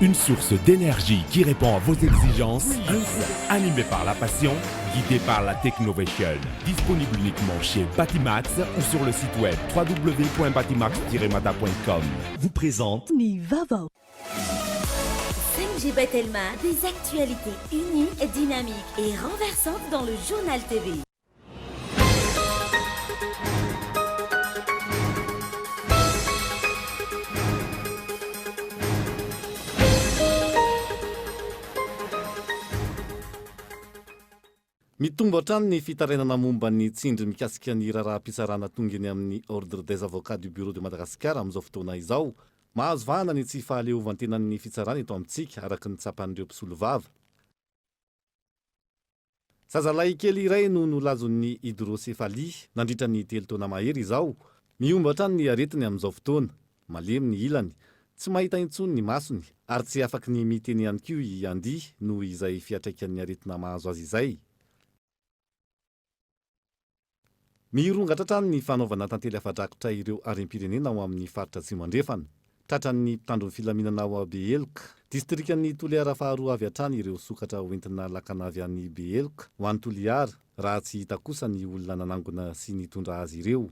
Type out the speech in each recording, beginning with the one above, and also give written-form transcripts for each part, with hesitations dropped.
Une source d'énergie qui répond à vos exigences. Animé par la passion, guidé par la technovation. Disponible uniquement chez Batimax ou sur le site web www.batimax-mata.com. Vous présente Nivavo. 5G Batelma, des actualités uniques, dynamiques et renversantes dans le journal TV. Mitombo hatrany ny fitarenana momba ny tsindry mikasika ny raharaha-pitsarana tongany amin'ny ordre des avocats du bureau de Madagascar amin'izao fotoana izao. Mahazo vahana ny tsy fahaleovantenan'ny fitsarana eto amintsika araky ny tsapan'ireo mpisolo vava. Zazalahy kely iray no nolazon'ny hydrocéphalie nandritra ny 3 taona mahery izao. Miomba hatrany ny aretiny amin'izao fotoana. Malemy ny ilany, tsy mahita intsony ny masony ary tsy afaky ny miteny ihany koa iandihy noho izay fiatraikan'ny aretina mahazo azy izay. Mirongatra hatrany ny fanaovana tantely afadrakotra ireo harem-pirenena ao amin'ny faritra Atsimo andrefana. Tratran'ny mpitandron'ny filaminana ao a Beheloka, distrikan'ny Toliara faharoa avy hatrany ireo sokatra hoentina lakana avy an'ny Beheloka ho an'ny Toliara raha tsy hita kosa ny olona nanangona sy nitondra azy ireo.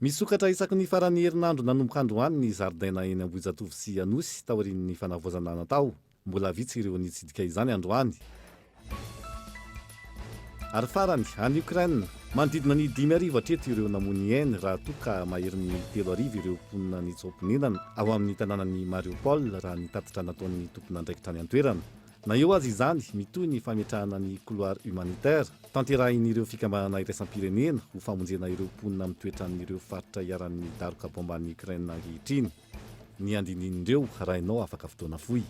Misokatra isaky ny faran'ny herinandro nanomboka androany ny zaridaina eny Ambohijatovo sy Anosy taorian'ny fanavoazana natao. Mbola vitsy ireo nitsidika izany androany. Ary farany, any Ukraine, manodidina ny 5,000 hatreto ireo namony eny raha toka mahery ny 3,000 ireo mponina nitsaom-ponenana ao amin'ny tanànan'ny Mariupol raha ny tatitra nataon'ny tompon'andraikitra ny antoerana. Na eo azy izany, mitohy ny fametrahana ny couloir humanitaire, tanterahin'ireo fikambanana iraisam-pirenena ho famonjena ireo mponina mitoetra amin'ireo faritra iaran'ny daroka bomban'ny Ukraine ankehitriny. Ny andindinindreo raha ianao afaka fotoana fohy.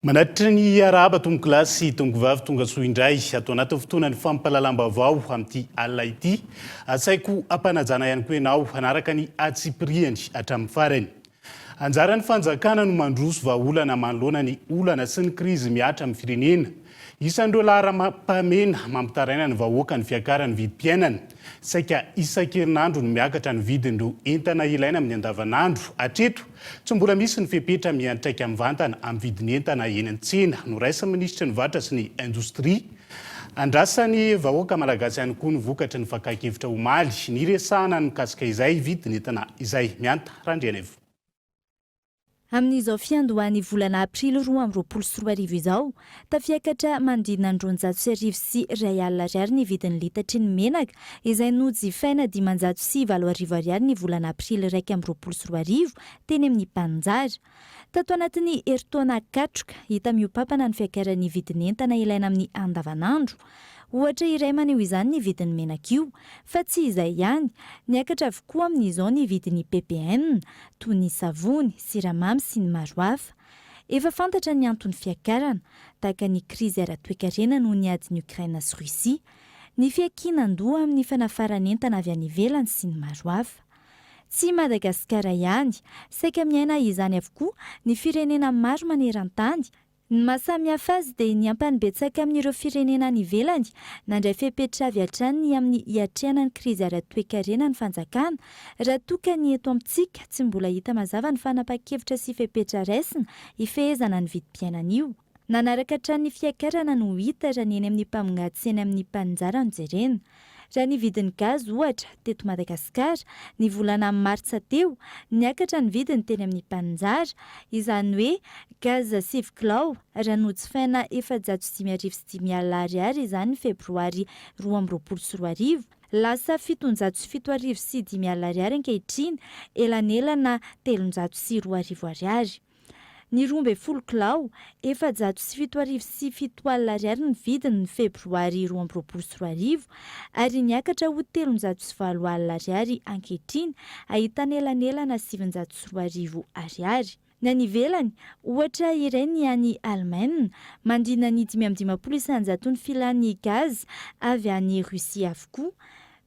Manatitra ny araba tomgo lasy tomgo vavy tonga soa indray atao anaty fotoana ny fampalalam-baovao amin'ity alina ity. Asaiko ampanajana ihany koa ianao hanaraka ny atsipiriany hatramin'ny farany. Anjaran'ny fanjakana no mandroso vahaolana manoloana ny olana sy ny krizy miatra amin'ny firenena. Isan'ireo laharam-pahamena mampitaraina ny vahoaka ny fiakaran'ny vidim-piainana. Saika isan-kerinandro no miakatra ny vidin'ireo entana ilaina amin'ny andavanandro. Hatreto, tsy mbola misy ny fepetra miantraika amin'ny vantana amin'ny vidiny entana eny an-tsena no raisin'ny minisitry ny vatra sy ny indostria. Andrasany vahoaka malagasy ihany koa ny vokatry ny fakakevitra omaly ny resahana ny mikasika izay vidiny entana izay mianta randrianavo. Amin'izao fiandohan'ny volana aprily 2024 izao, tafiakatra manodidina ny 400 sy R1 ny vidin'ny litatry ny menaka, izay nojifaina 507 ny volana aprily 2024 teny amin'ny mpanjary. Tato anatin'ny herintaona katroka, hita miopapana ny fiakaran'ny vidiny entana ilaina amin'ny andavanandro. Ohatra iray maneho izany ny vidin'ny menaka io, fa tsy izay ihany, niakatra avokoa amin'izao ny vidin'ny PPM, toy ny savony, siramamy sy ny maro hafa. Efa fantatra ny antony fiakarana, tahaka ny krizy ara-toekarena noho ny adiny Ukraina sy Russia, ny fiakinan-doha amin'ny fanafarana entana avy any ivelany sy ny maro hafa. Tsy Madagasikara ihany, saika miaina izany avokoa ny firenena maro maneran-tany. Ny mahasamihafa azy dia ny ampanibetsaka amin'ireo firenena any ivelany, nandray fepetra avy hatrany amin'ny hiatrehana ny krizy ara-toekarena ny fanjakana, raha toka ny eto amintsika tsy mbola hita mazava ny fanapa-kevitra sy fepetra raisina ifehezana ny vidim-piainana io. Nanaraka hatrany fiakarana no hita raha ny eny amin'ny mpamongaty sy eny amin'ny mpanjara no jerena. Raha ny vidin'ny gaz ohatra teto Madagasikara, ny volana martsa teo, niakatra ny vidiny teny amin'ny mpanjara, izany hoe gaz 7 kilao raha nojifaina $405 izany febroary 2024, lasa $707 ankehitriny, elanelana $302. Ny R10 kilao, $407 ny vidiny febroary 2024, ary niakatra ho $304 ankehitriny, ahitana elanelana $702. Ny any ivelany, ohatra ireny any Allemagne, mandina ny 550 isanjato ny filan'ny gaz avy any Russia avokoa.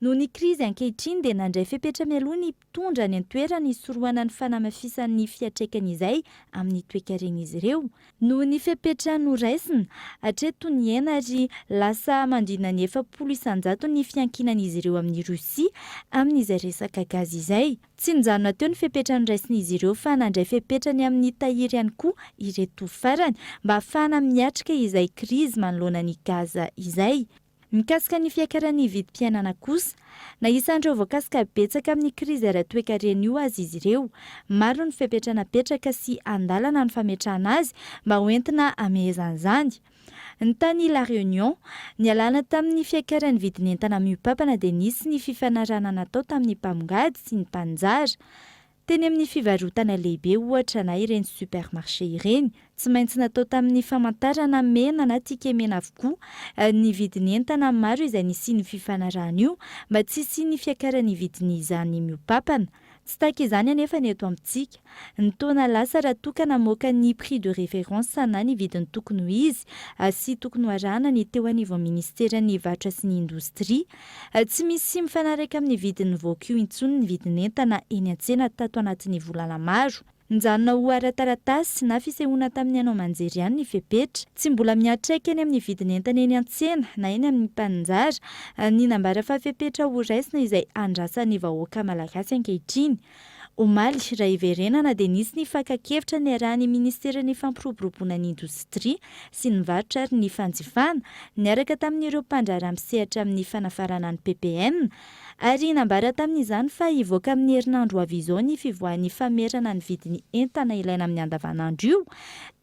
Noho ny krizy ankehitriny dia nandray fepetra mialoha ny mpitondra ny antoerana isorohana ny fanamafisan'ny fiatraikany izay amin'ny toe-karen'izy ireo. Noho ny fepetra noraisina hatreto ny aina ary lasa mandrina ny 700 ny fiankinan'izy ireo amin'ny Rosia amin'izay resaka gazy izay. Tsy nijanona teo ny fepetra noraisin'izy ireo fa nandray fepetra ny amin'ny tahiry ihany koa ireto farany mba ahafahana miatrika izay krizy manoloana ny gaza izay. Mikasika ny fiakaran'ny vidim-piainana kosa, na isan'ireo voakasika betsaka amin'ny krizy ara-toe-karena io azy izy ireo. Maro ny fepetra napetraka sy andalana ny fametrahana azy mba hoentina amehezan'izany. Ny tany La Réunion, nialana tamin'ny fiakaran'ny vidin'entana miompampana dia nisy ny fifanarana natao tamin'ny mpamongady sy ny mpanjara. Teny amin'ny fivarotana lehibe ohatra na ireny supermarché ireny, tsy maintsy natao tamin'ny famantarana mena na tika mena avokoa ny vidin'entana maro izay nisy ny fifanarana io mba tsy sy ny fiakaran'ny vidin'izany miompampana. Tsy tahaka izany anefa ny eto amintsika. Ny taona lasa raha toka namoaka ny prix de référence na ny vidiny tokony ho izy sy tokony ho arahana ny teo anivon'ny ministeran'ny varotra sy ny indostria. Tsy misy mifanaraka amin'ny vidiny voakio intsony ny vidin'entana eny an-tsena tato anatin'ny volana maro. Nijanona ho ara-taratasy na fisehoana tamin'ny anao manjery ihany ny fepetra. Tsy mbola miatraika eny amin'ny vidin'entana eny an-tsena na eny amin'ny mpanjara ny nambara fa fepetra ho raisina izay andrasan'ny vahoaka malagasy ankehitriny. Omaly raha iverenana dia nisy ny fakakevitra ny arahan'ny ministeran'ny fampiroboroboana ny indostria sy ny varotra ary ny fanjifana niaraka tamin'ireo mpanjara misehatra amin'ny fanafarana ny PPN ary nambara tamin'izany fa hivoaka amin'ny herinandro avy izao ny fivoahan'ny famerana ny vidiny entana ilaina amin'ny andavanandro io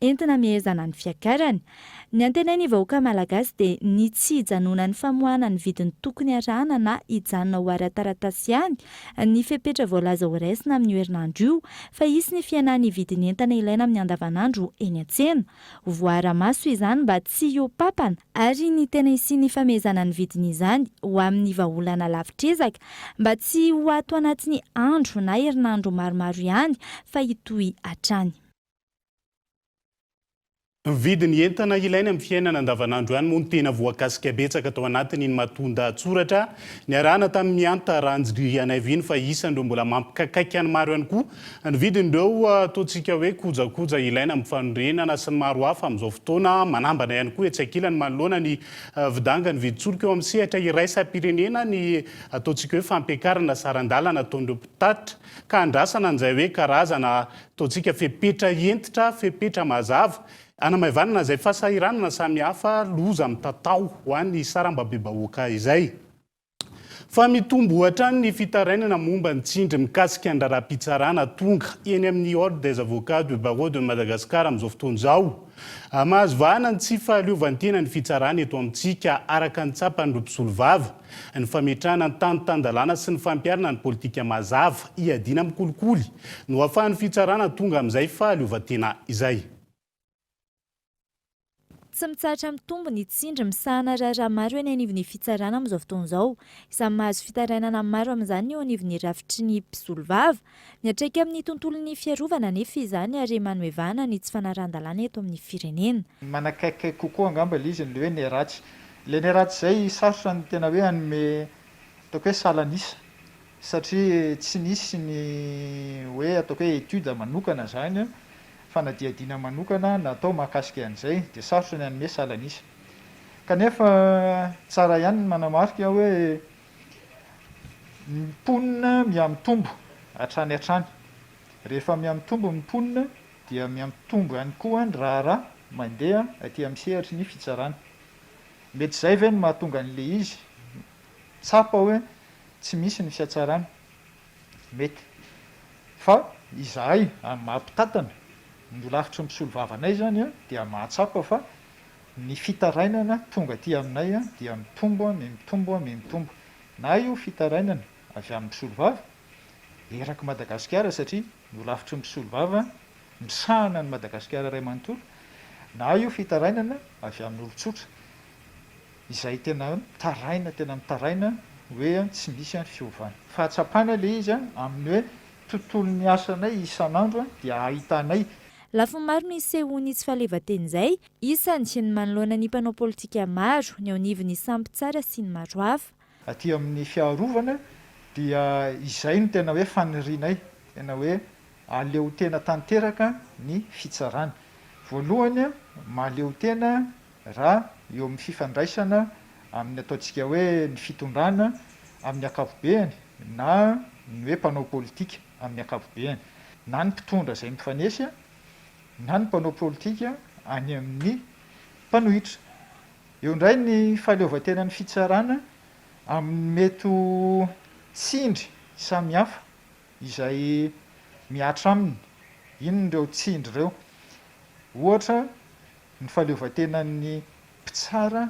entina mihezana ny fiakarany. Ny antenainy vahoaka malagasy dia ny tsy hijanona ny famoahana ny vidiny tokony arahana na hijanona ho ara-taratasy ihany ny fepetra voalaza ho raisina amin'ny herinandro io fa hisy ny fiainan'ny vidiny entana ilaina amin'ny andavanandro eny an-tsena. Voara-maso izany mba tsy hiopapana ary ny tena isian'ny famehezana ny vidiny izany ho amin'ny vahaolana lavitrezaka mba tsy ho ato anatin'ny andro na herinandro maromaro ihany fa hitohy hatrany. Vidiny entana ilaina amin'ny fiainana andavanandro ihany moa ny tena voakasika betsaka tao anatiny ny mahatonda atsoratra ny arahana tamin'ny anta ranjy anaviny fa isandreo mbola mampikakaiky any maro ihany koa ny vidindreo ataontsika hoe kojakoja ilaina amin'ny fanorenana sy ny maro hafa amin'izao fotoana manambana ihany koa etsy ankilany manoloana ny vidanga ny viditsoloka eo amin'ny sehatra iraisam-pirenena ny ataontsika hoe fampiakarana sarandalana ataon'ireo mpitatitra ka andrasana an'izay hoe karazana ataontsika fepetra entitra fepetra mazava anamaivana izay fahasahiranana samy hafa loza amin'ny tatao ho an'ny saram-babebahoaka izay. Fa mitombo hatrany ny fitarainana momba ny tsindry mikasika ny raharaham-pitsarana tonga eny amin'ny ordre des avocats du barreau de Madagascar amin'izao fotoana izao. Mahazo vahana ny tsy fahaleovantena ny fitsarana eto amintsika araka ny tsapan'ireo mpisolo vava, ny fametrahana ny tanotandalana sy ny fampiarana ny politika mazava iadina amin'ny kolikoly no ahafahan'ny fitsarana tonga amin'izay fahaleovantena izay. Tsy mitsahatra mitombo ny tsindry misahana raharaha maro eny anivon'ny fitsarana amin'izao fotoana izao. Isany mahazo fitarainana maro amin'izany eo anivon'ny rafitry ny mpisolo vava. Miatraika amin'ny tontolon'ny fiarovana nefa izany ary manome vahana ny tsy fanaran-dalàna eto amin'ny firenena. Manakaiky kokoa angamba ilay izy ny hoe neratsy. Ilay neratsy izay sarotra ny tena hoe hanome ataoko hoe salanisa satria tsy nisy ny hoe ataoko hoe étude manokana zany fanadiadina manokana natao mahakasika an'izay dia sarotra ny hanome salanisa. Kanefa tsara ihany ny manamarika hoe ny mponina miamitombo hatrany hatrany. Rehefa miamitombo ny mponina dia miamitombo ihany koa ny raharaha mandeha aty amin'ny sehatry ny fitsarana. Mety izay ve no mahatonga an'ilay izy tsapa hoe tsy misy ny fiatsarana. Mety. Fa izahay mahampitatana ny lavitry mpisolo vavanay zany dia mahatsapa fa ny fitarainana tonga aty aminay dia mitombo. Na io fitarainana avy amin'ny mpisolo vava eraky Madagasikara satria ny lavitry mpisolo vava misahana ny Madagasikara ray manontolo, na io fitarainana avy amin'ny olon-tsotra izay tena mitaraina hoe tsy misy ny fiovana. Fahatsapana ilay izy amin'ny hoe tontolon'ny asanay isan'andro dia ahitanay. Lafo maro ny sehoany tsy fahaleovantena izay, isany ny manoloana ny mpanao politika maro ny ao anivon'ny sampy tsara sy ny maro hafa. aty amin'ny fiarovana dia izay no tena hoe fanirianay, tena hoe aleo tena tanteraka ny fitsarana. Voalohany mahaleo tena raha eo amin'ny fifandraisana amin'ny ataontsika hoe ny fitondrana amin'ny akapobeany na ny hoe mpanao politika amin'ny akapobeany, na ny mpitondra izay mifanesy na ny mpanao politika any amin'ny mpanohitra. Eo indray ny fahaleovantena ny fitsarana amin'ny mety tsindry samihafa izay miatra aminy. Inon'ireo tsindry ireo? Ohatra ny fahaleovantenan'ny mpitsara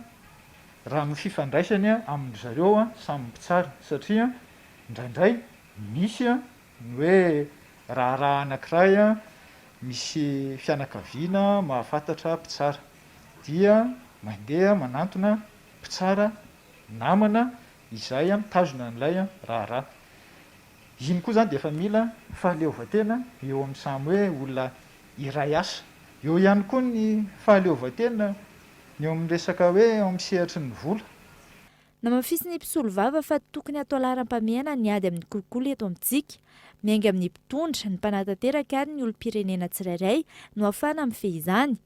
raha ny fifandraisany amin'ny zareo samy mpitsara, satria indraindray misy ny hoe raha anankiray misy fianakaviana mahafantatra mpitsara dia mandeha manantona mpitsara namana izay mitazona n'ilay raha. Iny koa zany dia efa mila fahaleovantena eo amin'ny samy hoe olona iray asa. Eo ihany koa ny fahaleovantena ny eo amin'ny resaka hoe amin'ny sehatry ny vola. Namafisy ny mpisolo vava fa tokony atao laharam-pameana ny ady amin'ny kolikoly eto amintsika, miainga amin'ny mpitondra, ny mpanatanteraka ary ny olom-pirenena tsirairay no ahafahana mifehy izany.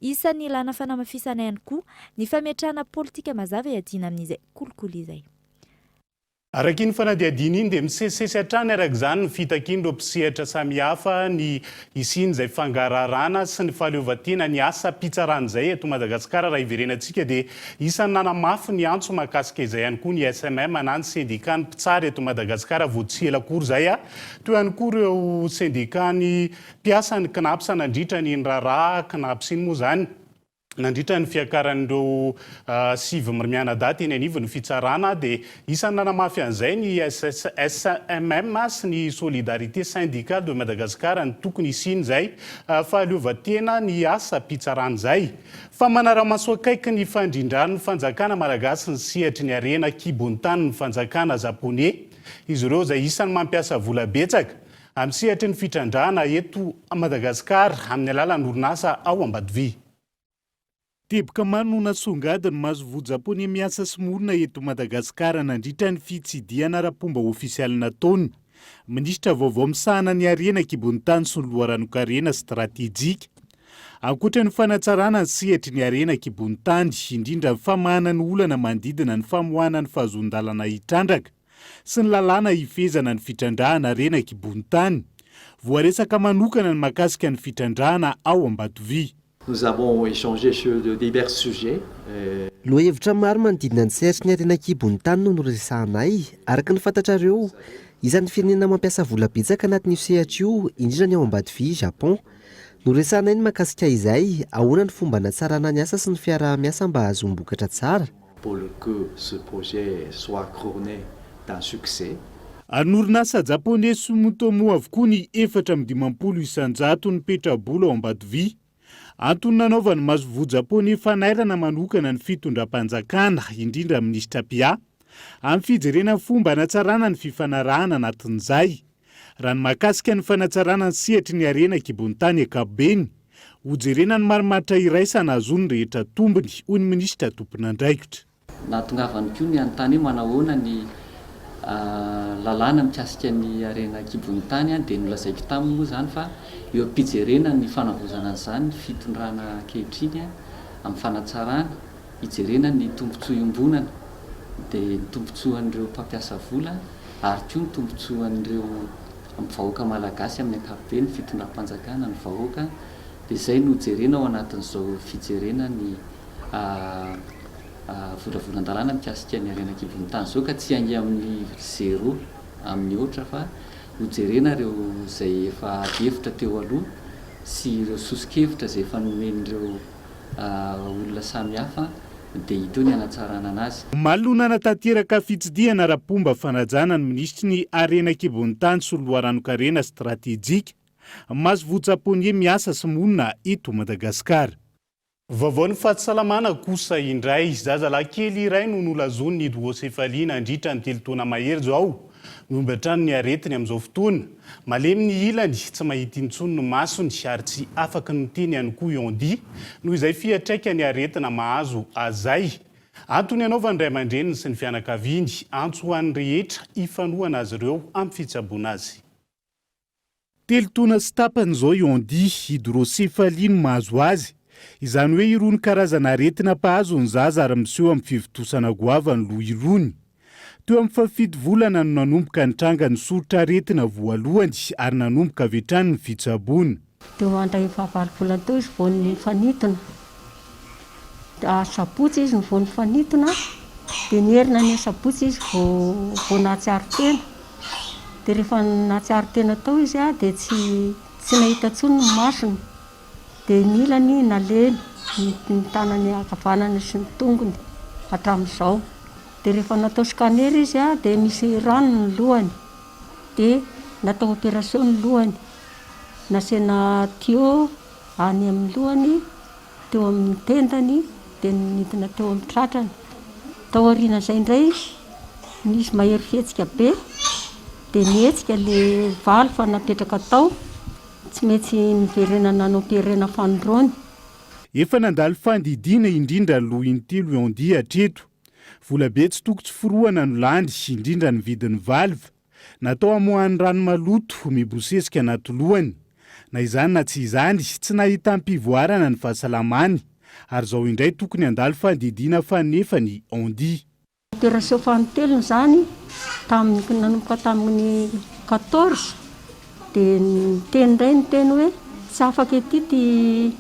Isan'ny ilana fanamafisana ihany koa ny fametrahana politika mazava iadiana amin'izay kolikoly izay. Araka ny fanadihadiana iny dia misesisesy hatrany araka izany ny fitakian'ireo mpisehatra samihafa ny isiny izay fangararana sy ny fahaleovantena ny asa mpitsaran'izay eto Madagasikara. Raha iverenantsika dia isan'ny nanamafy ny antso mahakasika izay ihany koa ny SMM na ny sendika ny mpitsara eto Madagasikara vao tsy ela akory izay toy ihany koa ireo sendika ny mpiasa ny KNAPS nandritra ny rara KNAPS iny moa zany nandritra ny fiakaran'ireo sivy mirimiana daty eny anivy ny fitsarana dia isan'ny nanamafy an'izay ny SMM sy ny Solidarité Syndicale de Madagasikara ny tokony isiny izay fahaleovantena ny asa mpitsaran'izay. Fa manara-maso akaiky ny fandrindrany ny fanjakana malagasy ny sehatry ny arena kibon-tany ny fanjakana japonais. Izy ireo izay isan'ny mampiasa vola betsaka amin'ny sehatry ny fitrandrana eto Madagasikara amin'ny alalan'ny orinasa ao Ambatovi. Teboka maro no nasongadiny mazovo japonais miasa sy morona eto Madagasikara nandritra ny fitsidiana ara-pomba ofisialy nataony. Minisitra vaovao misahana ny arena kibon-tany sy ny loharanonkarena stratejika. Ankoatra ny fanatsarana ny sehatry ny arena kibon-tany, indrindra ny famahana ny olana mandidina ny famohana ny fahazon-dalana hitrandraka sy ny lalàna hifezana ny fitrandrahana arena kibon-tany. Voaresaka manokana ny mahakasika ny fitrandrahana ao Ambatovi. Nous avons échangé sur de divers sujets. Lohahevitra maro manodidina ny sehatry ny arena kibon-tany no noresahanay. Araka ny fantatrareo, isan'ny firenena mampiasa vola betsaka anatin'io sehatra io, indrindra ny ao Ambatovi, Japon. Noresahanay ny mahakasika izay, ahoana ny fomba natsarana ny asa sy ny fiarah-miasa mba ahazombokatra tsara. Pour que ce projet soit couronné d'un succès. Anorinasa japonais Sumitomo avokoa ny 420 isanjato ny petrabola ao Ambatovi. Antony nanaovany mazovo japonais fanairana manokana ny fitondram-panjakana indrindra minisitra Pia amin'ny fijerena fomba natsarana ny fifanarahana anatin'izay. Raha ny mahakasika ny fanatsarana ny sehatry ny arena kibon-tany ankapobeny, hojerena ny marimaritra iraisana azony rehetra tombony hoy ny minisitra tompon'andraikitra. Nahatongavany koa ny anontany manahoana ny lalàna mikasika ny arena kibon-tany dia nolazaiko taminy moa zany fa eo am-pijerena ny fanavozana an'izany fitondrana ankehitriny amin'ny fanatsarana, hijerena ny tombontsoa iombonana dia ny tombontsoan'ireo mpampiasa vola ary koa ny tombontsoan'ireo vahoaka malagasy amin'ny ankapobeny fitondram-panjakana ny vahoaka dia izay no jerena ao anatin'izao fijerena ny volavolan-dalàna mikasika ny arena kibon-tany zao ka tsy angy amin'ny zéro amin'ny ohatra fa hojerena ireo izay efa hevitra teo aloha sy ireo sosikevitra izay efa nomen'ireo olona samihafa dia hita ny hanatsarana anazy. Malona natanteraka fitsidihana ara-pomba fanajana ny ministry ny arena kibon-tany sy loharanonkarena stratejika mazovo japonais miasa sy monina eto Madagasikara. Vaovao ny fahasalamana kosa indray, zazalahy kely iray no nolazony ny hidrosefalia nandritra ny telotaona mahery zao. Nombatrano ny aretiny amin'izao fotoana. Malemy ny ilany, tsy mahita intsony ny masony ary tsy afaka ny teny ihany koa iondi, noho izay fiatraika ny aretina mahazo azay. Antony anaovany ray aman-dreniny sy ny fianakaviany antso ho an'ny rehetra ifanohana azy ireo amin'ny fitsaboana azy. Telo taona sy tapany izao Yondi hydrocéphalie no mahazo azy. Izany hoe irony karazana aretina mpahazo ny zaza ary miseho amin'ny fivitosana goavany loha irony. Teo amin'ny fafito volana no nanomboka nitranga ny soritra aretina voalohany ary nanomboka avy hatrany ny fitsaboana. Teo andray efa 8 volana teo izy vao nifanitona. Sabotsy izy vao nifanitona dia nierina ny sabotsy izy vao nahatsiaro tena. Dia rehefa nahatsiaro tena tao izy dia tsy nahita intsony ny masony. Dia ny ilany naleny ny tanany ankavanana sy ny tongony hatramin'izao. Dia rehefa natao scanner izy dia misy rano ny lohany. Dia natao opération ny lohany. Nasiana tuyau any amin'ny lohany, teo amin'ny tendany, dia nidina teo amin'ny tratrany. Tao aoriana izay indray nisy mahery fihetsika be, dia nihetsika le valo napetraka tao, tsy mety niverenana nopérena fanondrony. Efa nandalo fandidiana indrindra ny loha intelo Yondi hatreto. Volabe tsy toko tsy forohana no landy indrindra ny vidiny valva. Natao amohan'ny rano maloto mibosesika anaty lohany. Na izany na tsy izany tsy nahita mpivoarana ny fahasalamany. Ary izao indray tokony handalo fandidiana fanefa ny Yondi. Opération fanotelona izany nanomboka tamin'ny 14 dia teny indray ny teny hoe tsy afaka ety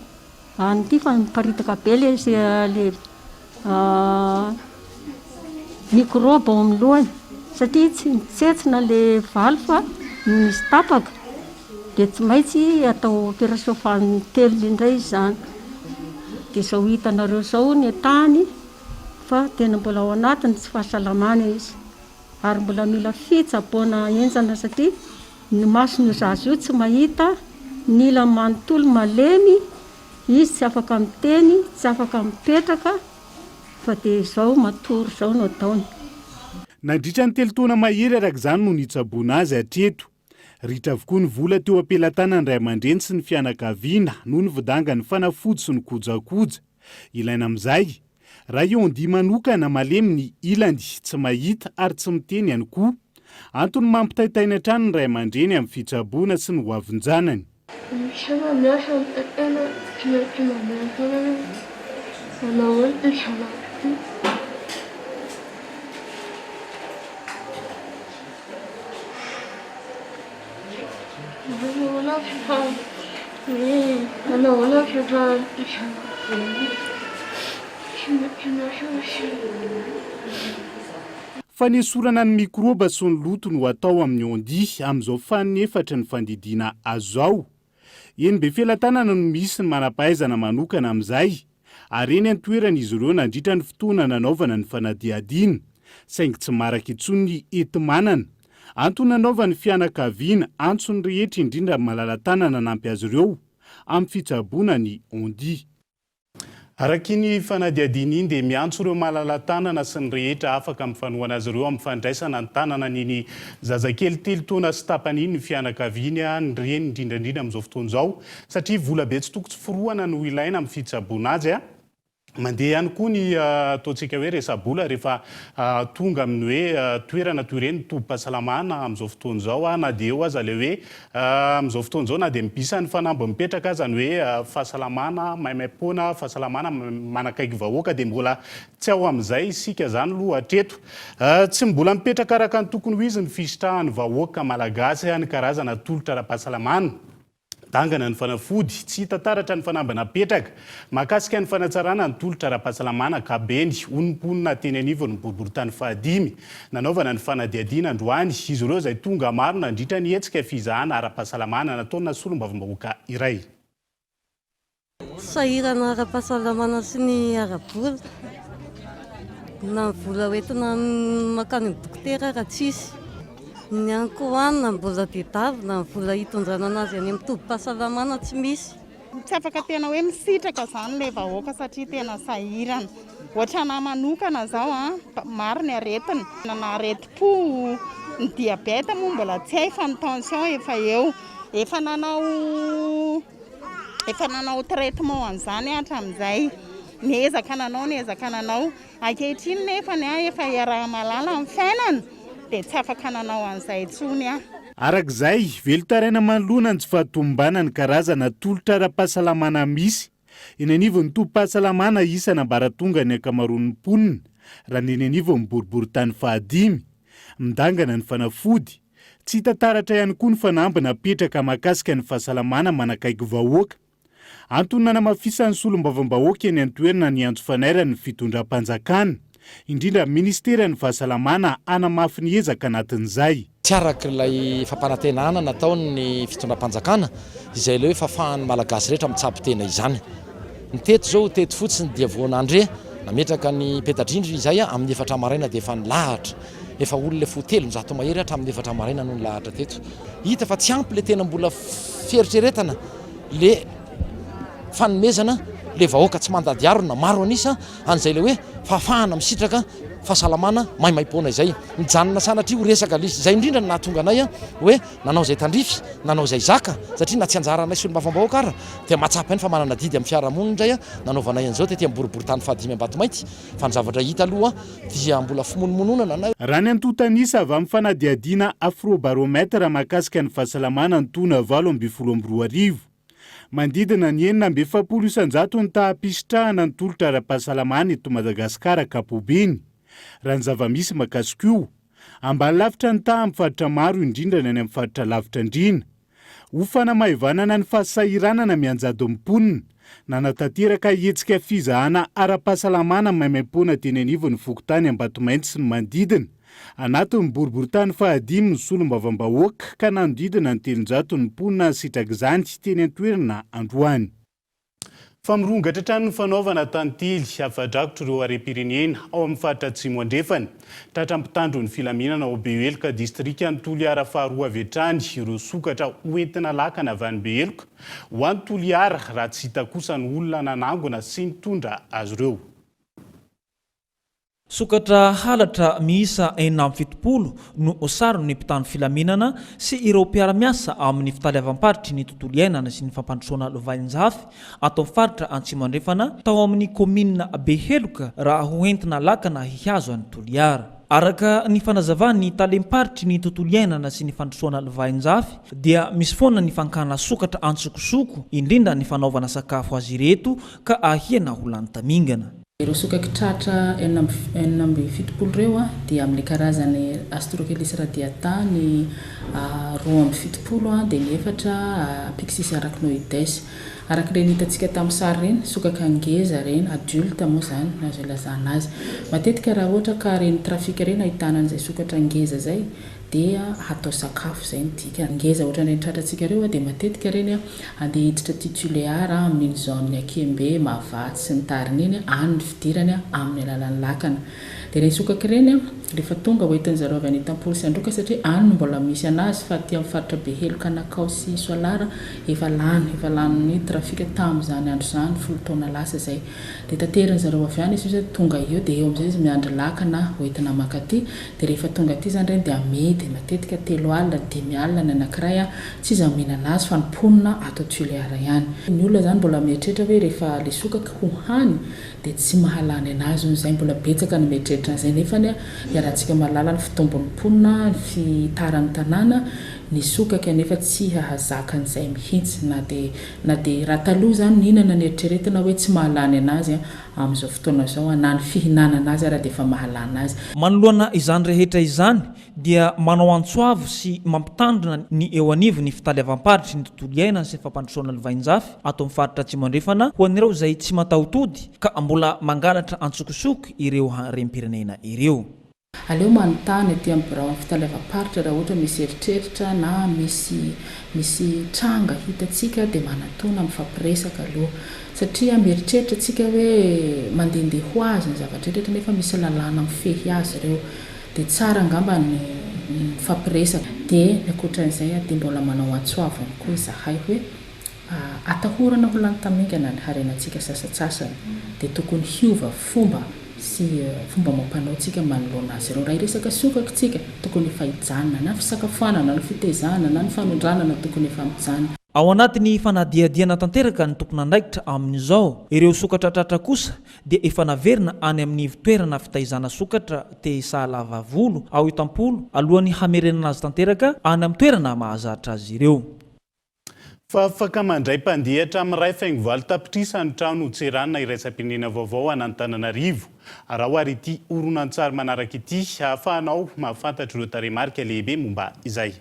an'ity fa miparitaka be le microbe ao amin'ny lohany satria tsy mitsetsina le valo fa misy tapaka dia tsy maintsy atao opération fanotelona indray izany. Dia izao hitanareo izao ny tany fa tena mbola ao anatiny tsy fahasalamana izy ary mbola mila fitsaboana enjana satria ny masony zaza io tsy mahita, ny ilany manontolo malemy, izy tsy afaka miteny, tsy afaka mipetraka fa dia izao matory izao no ataony. Nandritra ny 3 taona mahery araka izany no nitsaboana azy hatreto. Ritra avokoa ny vola teo am-pelantanany ray aman-dreny sy ny fianakaviana noho ny vidanga ny fanafody sy ny kojakoja. Ilaina amin'izay, raha Yondi manokana malemy ny ilany tsy mahita ary tsy miteny ihany koa. Antony mampitaitaina hatrany ny ray aman-dreny amin'ny fitsaboana sy ny hoavinjanany. Fanesorana ny mikroba sy ny loto no atao amin'ny Yondi amin'izao fanefatry ny fandidiana azo ao. Eny be felantanana no misy ny manampahaizana manokana amin'izay. Ary eny an-toerana izy ireo nandritra ny fotoana nanaovana ny fanadihadiana, saingy tsy maraka intsony ny enti-manana. Antony nanaovany fianakaviana antso ny rehetra indrindra malala-tanana nampy azy ireo amin'ny fitsaboana ny Yondi. Araka ny fanadihadiana iny dia miantso ireo malala-tanana sy ny rehetra afaka mifanohana azy ireo amin'ny fandraisana ny tanana ny zazakely 3 taona sy tapany iny ny fianakaviana ny reny indrindrandrindra amin'izao fotoana izao satria vola be tsy toko tsy forohana no ilaina amin'ny fitsaboana azy. Mandeha ihany koa ny ataontsika hoe resabola rehefa tonga amin'ny hoe toerana toy ireny tobim-pahasalamana amin'izao fotoana izao na dia eo aza le hoe amin'izao fotoana izao na dia mibisa ny fanambo mipetraka aza ny hoe fahasalamana maimaim-poana fahasalamana manakaiky vahoaka dia mbola tsy ao amin'izay isika zany aloha hatreto. Tsy mbola mipetraka araka ny tokony ho izy ny fisitrahany vahoaka malagasy ny karazana tolotra ara-pahasalamana. Dangana ny fanafody, tsy hita taratra ny fanambana petraka, mahakasika ny fanatsarana ny tolotra ara-pahasalamana kabeny, onimponina teny anivony ny boriboritany fahadimy, nanaovana ny fanadihadiana androany, izy ireo izay tonga maro nandritra ny hetsika fizahana ara-pahasalamana nataona solombavam-bahoaka iray. Sahirana ara-pahasalamana sy ny ara-bola, na vola hoentina makany dokotera raha tsisy. Ny ankohana mbola diadavy na vola hitondrana anazy any amin'ny tobim-pahasalamana tsy misy. Tsy afaka tena hoe misitraka zany le vahoaka satria tena sahirana. Ohatra na manokana zao maro ny aretina, na areti-po, ny diabeta moa mbola tsy hay fa ny tension efa eo. Efa nanao traitement an'izany hatramin'izay. niezaka nanao ankehitriny nefa ny efa iaraha-malala amin'ny fiainana dia tsy afaka nanao an'izay intsony a. Arak'izay velotaraina manoloana ny tsy fahatombombana ny karazana tolotra ara-pahasalamana misy eny anivo ny tompo-pahasalamana isana ambaratonga ny ankamaroan'ny mponina raha ny eny anivo ny boribory-tany fahadimy midangana ny fanafody tsy tantaratra ihany koa ny fanambina petraka mahakasika ny fahasalamana manakaiky vahoaka. Antony nanamafisany solombavam-bahoaka eny an-toerana ny antso fanaira ny fitondram-panjakana indrindra ministera ny fahasalamana anamafy ny ezaka anatin'izay. Tsy arak'ilay fampanantenana nataony fitondram-panjakana izay ilay hoe fahafahan'ny malagasy rehetra mitsabo tena izany. Ny teto zao teto fotsiny dia voanandre nametraka ny petadrindry izay amin'ny 4 maraina dia efa nilahatra. Efa olona fotelo nzato mahery hatramin'ny 4 maraina no nilahatra teto. Hita fa tsy ampy le tena mbola fieritreretana le fanomezana le vahoaka tsy mandady arona maro anisa an'izay le hoe fahafahana misitraka fahasalamana maimaimpona izay mijanona sanatria ho resaka lisy izay indrindra ny nahatonga anay hoe nanao izay tandrify nanao izay zaka satria na tsy anjaranay solombavam-bahoaka ara dia matsapa ny fa manana didy amin'ny fiarahamonina indray nanaovanay an'izao tetỳ amin'ny boribory-tany fahadimy Ambatomaity fa ny zavatra hita aloha dia mbola fimonomonona anay. Raha ny antotanisa avy amin'ny fanadihadiana afrobarometra mahakasika ny fahasalamana ny taona 2022 mandidina ny 700 ny taham-pisitrahana ny tolotra ara-pahasalamana eto Madagasikara kapobeny. Raha ny zava-misy mahakasika io ambany lavitra ny taha amin'ny faritra maro indrindra ny any amin'ny faritra lavitra indrina. Ho fanamahivanana ny fahasahiranana mianjado mponina nanatanteraka hetsika fizahana ara-pahasalamana maimaimpona teny anivo ny fokontany Ambatomaity sy ny manodidina anatin'ny boribory-tany fahadimy ny solombavam-bahoaka ka nanodidina ny 300 ny mponina sitraka izany teny an-toerana androany. Famirongatra trano ny fanaovana tantely afadrakotra ireo harem-pirenena ao amin'ny faritra Atsimo andrefana. Tratra mpitandro ny filaminana ao Behelika distrika ny Toliara faharoa avy hatrany ireo sokatra hoentina lakana avy any Behelika ho an'ny Toliara raha tsy hita kosa ny olona nanangona sy nitondra azy ireo. Sokatra halatra miisa 470 no osaro ny mpitandro filaminana sy ireo mpiara-miasa amin'ny fitadiavam-paritry ny tontolo iainana sy ny fampandrosoana lovain-jafy atao faritra Atsimo andrefana tao amin'ny komina Behelika raha hoentina lakana hihazo any Toliara. Araka ny fanazavany talem-paritry ny tontolo iainana sy ny fandrosoana lovain-jafy dia misy foana ny fankana sokatra antsokosoko indrindra ny fanaovana sakafo azy ireto ka ahiana ho lany tamingana. Ireo sokakitratra 470 ireo dia amin'ny karazany astrokelis radiata ny 270 dia ny 4 Pyxis arachnoides. Arak'ireny hitantsika tamin'ny sary reny sokaka ngeza reny adulte moa zany na azo ilazana azy. Matetika raha ohatra ka reny trafika reny ahitana an'izay sokatra ngeza zay dia atao sakafo zay ny dika. Ngeza ohatra reny tratratsika ireo dia matetika reny andeha hiditra tituléara amin'ny zone Akembe, Mavatsy sy ny tariny iny any fidirany amin'ny alalan'ny lakana. Dia reny sokaka reny rehefa tonga hoentin'ny zareo avy any Tampoly sy Androka satria any mbola misy anazy fa aty amin'ny faritra Behelika Nakao sy Soalara efa lany ny trafika tamin'izany andro zany 10 taona lasa zay. Dia tateriny zareo avy any izy tonga eo dia eo amin'izay izy miandry lakana hoentina makaty. Dia rehefa tonga aty zany reny dia amidy matetika 3 alina 5 alina ny anankiray tsy izy mihinana azy fa ny mponina ato Toliara ihany. Ny olona zany mbola mieritreritra hoe rehefa le sokaka hohany dia tsy mahalany anazy izay mbola betsaka ny mieritreritra an'izay nefa iarahantsika mahalala ny fitombon'ny mponina ny fitaran'ny tanàna ny sokaka nefa tsy hahazaka an'izay mihitsy na dia raha taloha zany nihinana ny eritreretina hoe tsy mahalany anazy amin'izao fotoana izao na ny fihinanana azy raha dia efa mahalany azy. Manoloana izany rehetra izany dia manao antsoavo sy mampitandrina ny eo anivo ny fitadiavam-paritry ny tontolo iainana sy fampandrosoana lovain-jafy ato amin'ny faritra Atsimo andrefana ho an'ireo izay tsy matahotody ka mbola mangalatra antsokosoko ireo harem-pirenena ireo. Aleo manontany aty amin'ny birao fitadiavam-paritra raha ohatra misy eritreritra na misy tranga hitantsika dia manatona mifampiresaka aloha satria mieritreritra tsika hoe mandehandeha ho azy ny zavatra rehetra nefa misy lalàna mifehy azy ireo dia tsara angamba ny mifampiresaka. Dia ny ankoatran'izay dia mbola manao antsoavo ihany koa izahay hoe atahorana ho lany tamingana ny harenantsika sasatsasany dia tokony hiova fomba sy fomba mampanao tsika manoloana azy ireo. Raha iresaka sokaka tsika tokony efa hijanona na fisakafoanana na fitezana na ny fanondranana tokony efa mijanona. ao anatiny fanadiadiana tanteraka ny tompon'andraikitra amin'izao ireo sokatra tratra kosa dia efa naverina any amin'ny fitoerana fitaizana sokatra tehisalava volo ao itampolo alohan'ny hamerenana azy tanteraka any amin'ny toerana mahazatra azy ireo. Fa afaka mandray mpandehatra amin'ny ray faingovalo tapitrisa ny trano tseranina iraisam-pirenena vaovao an'Antananarivo. Raha ohary ity horonan-tsary manaraka ity ahafahanao mahafantatra ireo taremarika lehibe momba izay.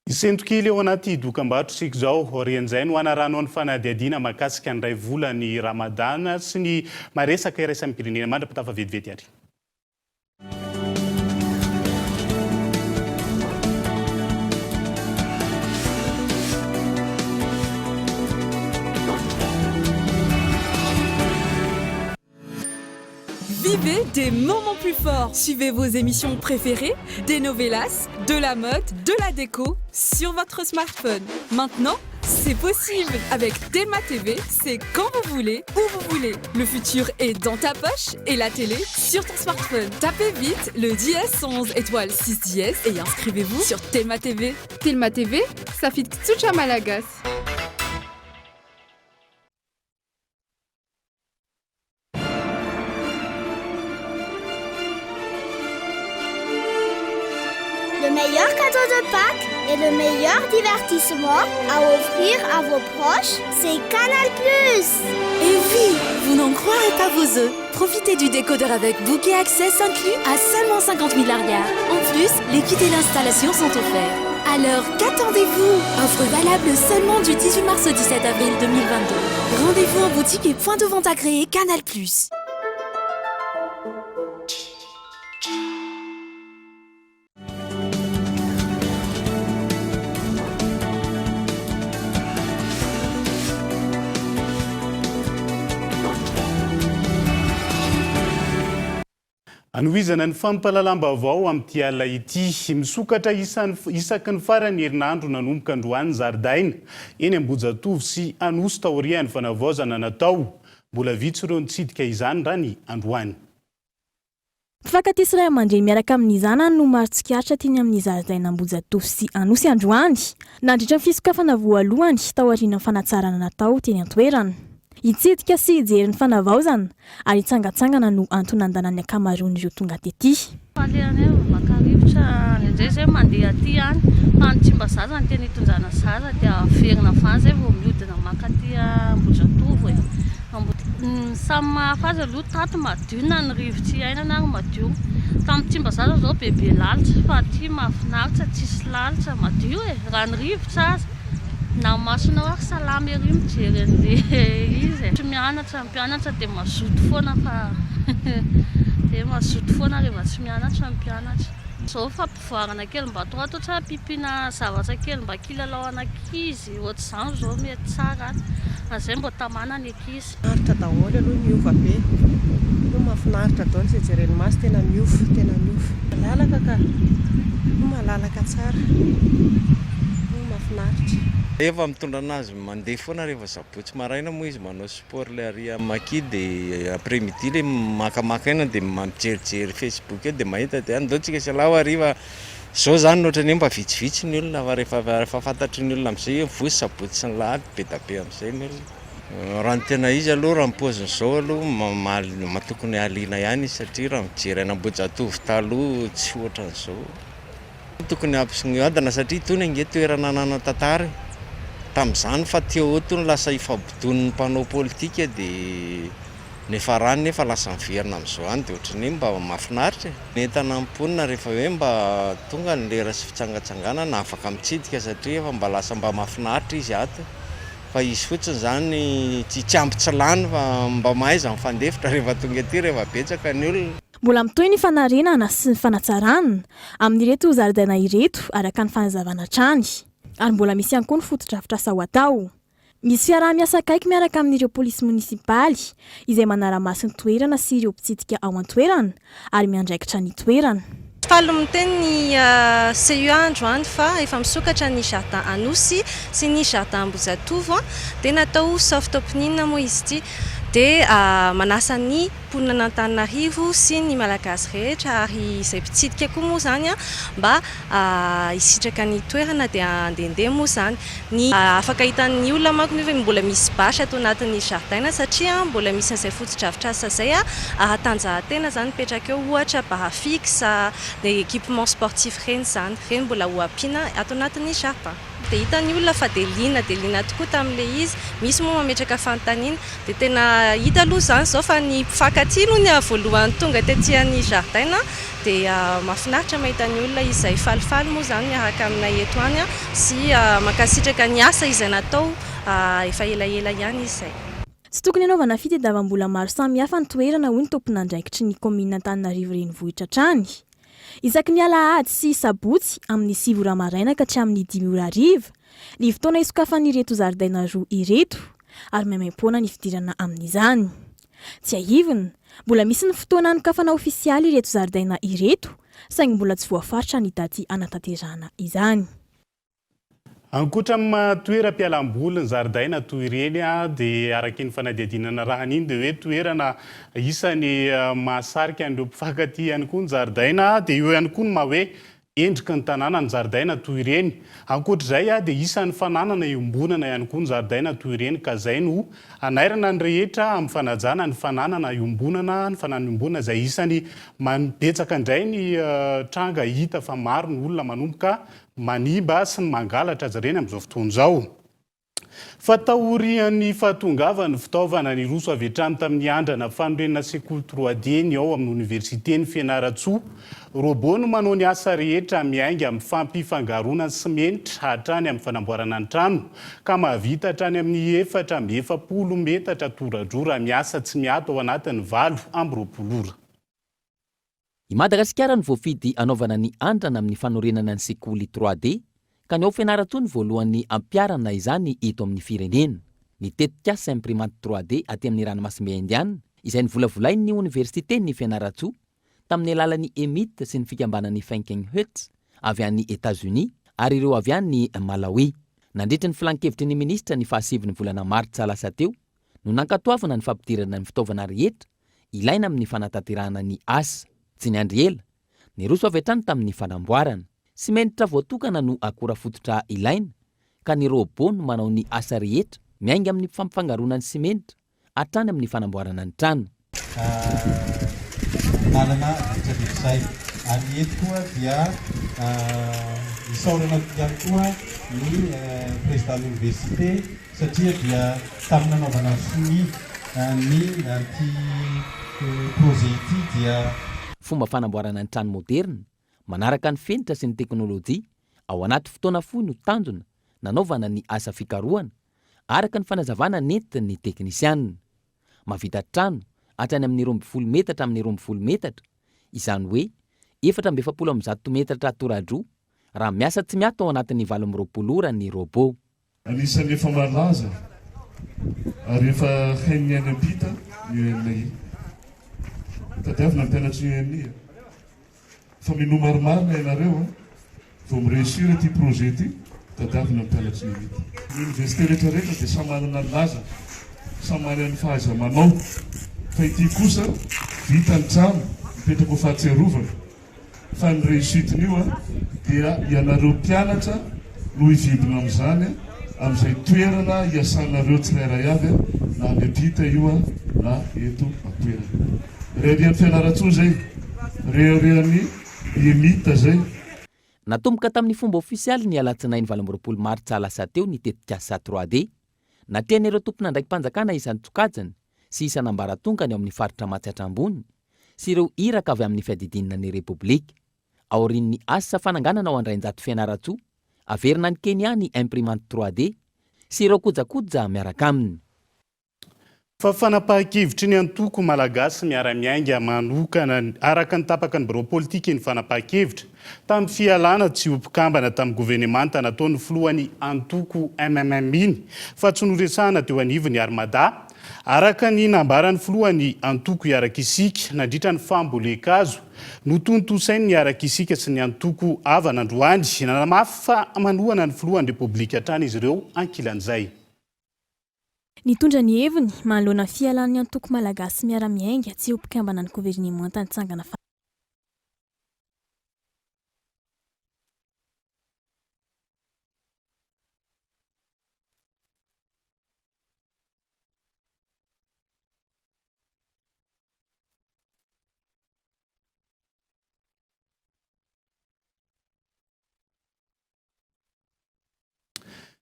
Isentokely eo anaty dokam-barotra sika izao orian'izay no anarano ny fanadihadiana mahakasika ny ray volany Ramadana sy ny maresaka iraisan'ny pirenena mandra-pitafa vetivety ary. Vivez des moments plus forts. Suivez vos émissions préférées, des novellas, de la mode, de la déco sur votre smartphone. Maintenant, c'est possible. Avec Telma TV, c'est quand vous voulez, où vous voulez. Le futur est dans ta poche et la télé sur ton smartphone. Tapez vite le dièse 11 étoile 6 dièse et inscrivez-vous sur Telma TV. Telma TV, ça fit Tsucha Malagas. Le meilleur cadeau de Pâques et le meilleur divertissement à offrir à vos proches, c'est Canal+. Et oui, vous n'en croirez pas vos œufs. Profitez du décodeur avec bouquet access inclus à seulement 50 000 largars. En plus, les kits et l'installation sont offerts. Alors, qu'attendez-vous? Offre valable seulement du 18 mars au 17 avril 2022. Rendez-vous en boutique et point de vente agréé Canal+. Anohizana ny fampalalam-baovao amin'ity alina ity misokatra isaky ny farany herinandro nanomboka androany zaridaina eny Ambohijatovo sy Anosy taorian'ny fanavaozana natao. Mbola vitsy ireo nitsidika izany raha ny androany. Mpifankatia iray aman-dreny miaraka amin'izany no maro tsikaritra teny amin'ny zaridaina Ambohijatovo sy Anosy androany. Nandritra ny fisokafana voalohany tao aorian'ny fanatsarana natao teny an-toerana. Itsidika sy ijery ny fanavaozana ary itsangatsangana no antony andanan'ny ankamaroan'ireo tonga tety. Alehanay maka-rivotra indray zay mandeha aty any fanitsimba zaza ny teny hitonjana zaza dia averina vany zay vao mihodina maka aty Ambohijatovo e. Samy mahafaza aloha tato madio na ny rivotra iainana ary madio. Tamin'ny tsimba zaza zao bebe lalitra fa aty mahafinaritra tsisy lalitra madio e. Raha ny rivotra aza na masona ary salama ery mijery an'le izy. Mianatra mpianatra dia mazoto foana fa dia mazoto foana rehefa tsy mianatra mpianatra. Zao fampivoarana kely mba atao tsara pipina zavatra kely mba kilalao an'ankizy ohatr'izany zao mety tsara. Azay mba tamana ny ankizy. Mahafinaritra daholo aloha miova be. No mahafinaritra daholo izay jereny maso tena miofo, tena miofo. Malalaka ka. No malalaka tsara. No mahafinaritra. Efa mitondra anazy mandeha foana rehefa sabotsy maraina moa izy manao sport le ary maki dia après-midi le makamaka aina dia mamijerijery Facebook eo dia mahita dia andaontsika salao hariva zao zany ohatrany mba vitsivitsy ny olona fa rehefa fantatry ny olona amin'izay vozy sabotsy sy ny lahady be da be amin'izay ny olona. Raha ny tena izy aloha raha mipoziny zao aloha matokony aliana ihany satria raha mijery any Ambohijatovo taloha tsy ohatran'izao. tokony ampisingadana satria tony ange toerana nana tantara tamin'izany fa teo tony lasa ifabodon'ny mpanao politika dia nefa rany nefa lasa miverina amin'izao any dia ohatrany mba mahafinaritra nentana amponina rehefa hoe mba tonga ny lera sy fitsangatsangana na afaka mitsidika satria efa mba lasa mba mahafinaritra izy ato fa izy fotsiny zany tsy ampy tsy lany fa mba mahaiza mifandefitra rehefa tonga ety rehefa betsaka ny olona. Mbola mitoy ny fanarenana sy ny fanatsarana amin'ireto zaridaina ireto araka ny fanazavana trany ary mbola misy ihany koa ny foto-drafitra sao atao. Misy fiaraha-miasa akaiky miaraka amin'ireo polisy munisipaly izay manara-masy ny toerana sy ireo mpitsidika ao an-toerana ary miandraikitra ny toerana. Falo miteny ny CUA androany fa efa misokatra ny jardin Anosy sy ny jardin Ambozatovo dia natao soft opening moa izy ity dia manasa ny mponina n'Antananarivo sy ny malagasy rehetra ary izay mpitsidika koa moa zany mba hisitraka ny toerana dia andehandeha moa zany ny afaka hitan'ny olona manko nefa mbola misy basy ato anatin'ny jardin satria mbola misy an'izay foto-drafitrasa zay tanjahantena zany mipetraka eo ohatra bara fixe des équipements sportifs reny zany reny mbola ho ampiana ato anatin'ny jardin. Dia hitan'ny olona fa dia lina tokoa tamin'ilay izy misy moa mametraka fanontaniana dia tena hita aloha zany zao fa ny mpifankatia no ny voalohany tonga tetỳ jardin dia mahafinaritra mahita ny olona izay falifaly moa zany miaraka aminay eto any sy mankasitraka ny asa izay natao efa elaela ihany izay. Tsy tokony hanaovana fitadiavam-bola maro samihafa ny toerana hoy ny tompon'andraikitry ny komina Antananarivo renivohitra trany. Isaky ny alahady sy sabotsy amin'ny 7 ora maraina ka hatramin'ny 10 ora hariva ny fotoana isokafan'ireto zaridaina roa ireto ary maimaim-poana ny fidirana amin'izany. Tsy ahivina, mbola misy ny fotoana anokafana ofisialy ireto zaridaina ireto saingy mbola tsy voafaritra ny daty anatanterahana izany. Ankoatra amin'ny toeram-pialamboly ny zaridaina toy ireny dia araka ny fanadihadinana raha an'iny dia hoe toerana isany mahasarika an'ireo mpifankatia ihany koa ny zaridaina dia eo ihany koa ny maha hoe endrika ny tanàna ny zaridaina toy ireny. Ankoatr'izay dia isan'ny fananana iombonana ihany koa ny zaridaina toy ireny ka izay no anairana ny rehetra amin'ny fanajana ny fananana iombonana ny fananana iombonana izay isany betsaka indray ny tranga hita fa maro ny olona manomboka manimba sy ny mangalatra azy ireny amin'izao fotoana izao. Fatahorian'ny fahatongavana fitaovana ny roso avy hatrany tamin'ny andrana fanorenana sekoly 3D ny ao amin'ny oniversiten'ny Fianaratsoa. Robot no manao ny asa rehetra miainga amin'ny fampifangaroana ny simenitra hatrany amin'ny fanamboarana ny trano ka mahavita hatrany amin'ny 440 metatra toradrora miasa tsy miato ao anatin'ny 8 ora. I Madagasikara ny voafidy anaovana ny andrana amin'ny fanorenana ny sekoly 3D ka ny ao Fianaratsoa ny voalohany ampiarana izany eto amin'ny firenena. Ny tetikasa imprimante 3D aty amin'ny ranomasimbe indiana izay nivolavolain'ny oniversiten'ny Fianaratsoa tamin'ny alalan'ny EMIT sy ny fikambanan'ny Frankenhertz avy an'ny États-Unis ary ireo avy an'ny Malawi. Nandritra ny filan-kevitry ny ministra ny 7 volana Martsa lasa teo no nankatoavana ny fampidirana ny fitaovana rehetra ilaina amin'ny fanatanterahana ny asa. Tsy ny andry ela, ny roso avy hatrany tamin'ny fanamboarana. Simenitra voatokana no akora fototra ilaina ka ny robot no manao ny asa rehetra miainga amin'ny fampifangaroana ny simenitra hatrany amin'ny fanamboarana ny trano. Lalana izay ary eto koa dia isaorana ihany koa ny président l'université satria dia tamin'ny nanaovana fony ny projet ity dia fomba fanamboarana ny trano moderna manaraka ny fenitra sy ny teknôlôjia ao anaty fotoana fohy no tanjona nanaovana ny asa fikarohana araka ny fanazavana nentin'ny teknisianina. Mavita trano hatrany amin'ny 20 metatra amin'ny 20 metatra izany hoe 420 metatra toradroa raha miasa tsy miato ao anatin'ny 20 ora ny robot. Anisan'ny efa malaza ary efa hain'ny any ampita ny tadiavina ny mpianatry ny fa mino maromaro ianareo vao mireusir ity projet ity tadiavina ny mpianatry ny université rehetrarehetra dia samy manana ny laza samy manana ny fahaiza-manao fa ity kosa vita ny trano mipetraka ho fahatserovana fa ny réussiteny io dia ianareo mpianatra no hividina amin'izany amin'izay toerana iasanareo tsirairay avy na miampita io na eto atoerana. Rehean'ny Fianaratsoa zay, rehean'ny EMIT zay. Natomboka tamin'ny fomba ofisialy ny alatsinainy 20 martsa lasa teo ny tetikasa 3D. Natian'ireo tompona ndraikim-panjakana isan'ny tsokajany sy isan'ambaratonga ny ao amin'ny faritra Matsiatra Ambony sy ireo iraka avy amin'ny fiadidinina ny Repoblika. Aorin'ny asa fananganana ao andrainjato fianaratsoa, averina ny Kenya ny imprimante 3D sy ireo kojakoja miaraka aminy. Fa fanapahan-kevitry ny antoko malagasy miara-miainga manokana araka ny tapaka ny birao politika ny fanapahan-kevitra tamin'ny fialana tsy ompikambana tamin'ny governemanta nataon'ny filohan'ny antoko MMM fa tsy noresahana teo anivony Armada. Araka ny nambaran'ny filohan'ny antoko iaraka isika nandritra ny fambolekazo notontosainy ny iaraka isika sy ny antoko avan'androany nanamafy fa manohana ny filohan'ny Repoblika hatrany izy ireo ankilan'izay. Nitondra ny heviny manoloana fialan'ny antoko malagasy miara-miainga tsy ompikambana ny governemanta nitsangana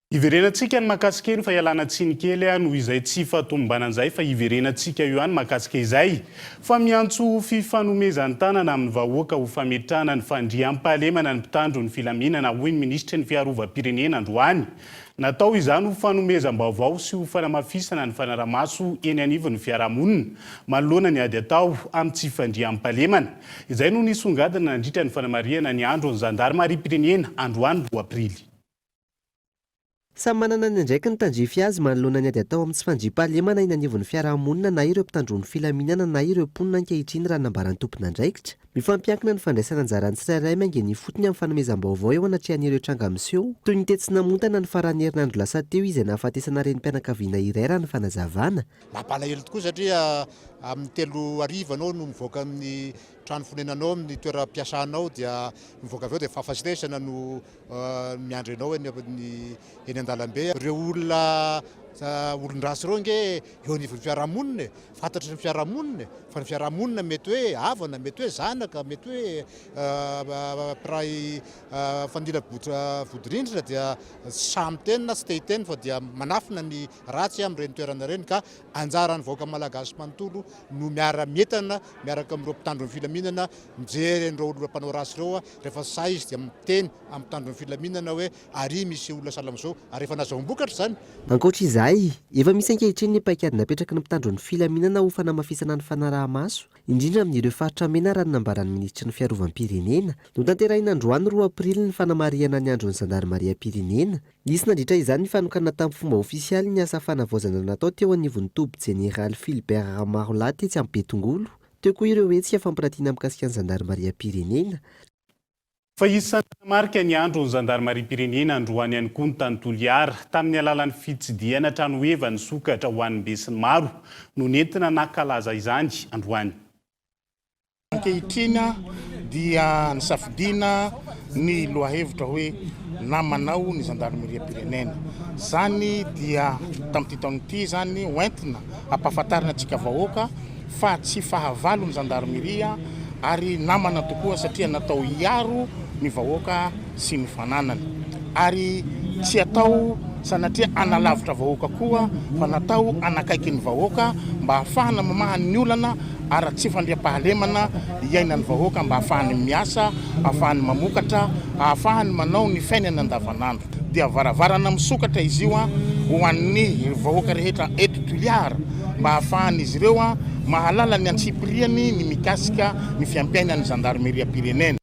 Iverenantsika ny mahakasika ny fa ialana tsiny kely noho izay tsy fahatombanan'izay fa iverenantsika io ihany mahakasika izay fa miantso fifanomezan'ny tanana amin'ny vahoaka ho fametrahana ny fandriam-pahalemana ny mpitandro ny filaminana hoy ny ministra ny fiarovam-pirenena androany. Natao izany ho fanomezam-baovao sy ho fanamafisana ny fanaramaso eny anivon'ny fiarahamonina manoloana ny ady atao amin'ny tsy fandriam-pahalemana. Izay no nisongadina nandritra ny fanamariana ny andro ny zandarmariam-pirenena androany 2 Aprily. Samy manana ny andraiky ny tandrefy azy manoloana ny ady atao amin'ny tsy fandriam-pahalemana eny anivon'ny fiarahamonina na ireo mpitandron'ny filaminana na ireo mponina ankehitriny raha nambaran'ny tompon'andraikitra. Mifampiankina ny fandraisana anjarany tsirairay maingeny fotony amin'ny fanomezam-baovao eo anatrehan'ireo tranga miseho toy ny tetsy namotana ny faran'ny herinandro lasa teo izy nahafatesana renim-pianakaviana iray raha ny fanazavana. Mampalahelo tokoa satria amin'ny 3 ariva anao no mivoaka amin'ny trano fonenanao amin'ny toeram-piasanao dia mivoaka avy eo dia fafasitesana no miandry anao eny an-dalambe. Ireo olona olon-drasy ireo nge eo anivon'ny fiarahamonina fantatry ny fiarahamonina fa ny fiarahamonina mety hoe havana mety hoe zanaka mety hoe piray fanila vodorindrina dia samy teny na tsy te-hiteny fa dia manafina ny ratsy amin'ireny toerana ireny ka anjaran'ny vahoaka malagasy manontolo no miara-mietana miaraka amin'ireo mpitandro ny filaminana mijery an'ireo olona mpanao rasy ireo rehefa say izy dia miteny amin'ny mpitandro ny filaminana hoe ary misy olona salamizao ary efa nazahoam-bokatra izany. Ankoatra izay, efa misy ankehitriny ny paikady napetraka ny mpitandro ny filaminana ho fanamafisana ny fanaraha-maso indrindra amin'ireo faritra mena raha ny nambaran'ny ministra ny fiarovam-pirenena no tanterahina androany 2 Aprily ny fanamariana ny andro ny zandarmariam-pirenena. Nisy nandritra izany ny fanokana tamin'ny fomba ofisialy ny asa fanavaozana natao teo anivon'ny toby Jeneraly Philbert Ramarolà tetsy amin'ny Betongolo. Teo koa ireo hetsika fampiratiana mikasika ny zandarmariam-pirenena. Fa isan'ny marika ny andro ny zandarmariam-pirenena androany ihany koa ny tany Toliara tamin'ny alalan'ny fitsidiana trano heva ny sokatra ho an'ny besin'ny maro no nentina nankalaza izany androany. Ankehitriny dia nisafidiana ny lohahevitra hoe namanao ny zandarmariam-pirenena. Zany dia tamin'ity taon'ity zany hoentina ampahafantarina antsika vahoaka fa tsy fahavalo ny zandarmeria ary namana tokoa satria natao hiaro ny vahoaka sy ny fananany. Ary tsy atao sanatria analavitra vahoaka koa fa natao anakaiky ny vahoaka mba ahafahana mamaha ny olana ary tsy fandriam-pahalemana iainan'ny vahoaka mba ahafahany miasa, ahafahany mamokatra, ahafahany manao ny fiainana andavanandro. Dia varavarana misokatra izy io ho an'ny vahoaka rehetra eto Toliara mba ahafahany izy ireo mahalala ny antsipiriany ny mikasika ny fiampiainan'ny zandarmeriam-pirenena.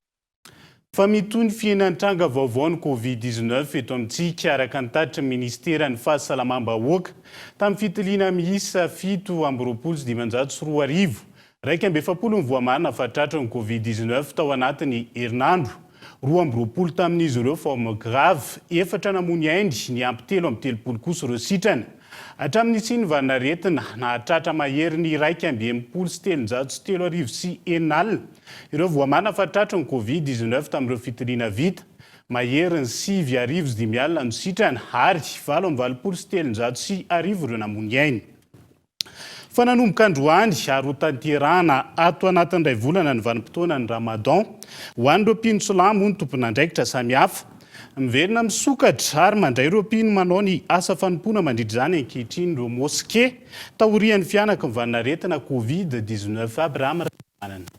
Fa mitoy ny fiainan-tranga vaovao ny Covid-19 eto amintsika araka ny tatitra ministera ny fahasalamam-bahoaka tamin'ny fitiliana miisa 7/2023 270 voamarina fa tratra ny Covid-19 tao anatin'ny herinandro. 220 tamin'izy ireo forme grave, 4 namony aindry, ny ampy 3 kosa ireo sitrana. Hatramin'ny siny varinaretina nahatratra mahery ny 1,703 sy 9. Ireo voamarina fa tratra ny Covid-19 tamin'ireo fitiliana vita. Mahery ny 7,5 no sitrana ary 8,709 ireo namony ainy. fa nanomboka androany ary ho tanterana ato anatin'indray volana ny vanim-potoana ny Ramadan ho an'ireo mpino silamo ny tompon'andraikitra samihafa. Miverina misokatra ary mandray ireo mpino manao ny asa fanompoana mandritra izany ankehitriny ireo moské taorian'ny fianaka mivaninaretina Covid-19 Abraham Ramanana.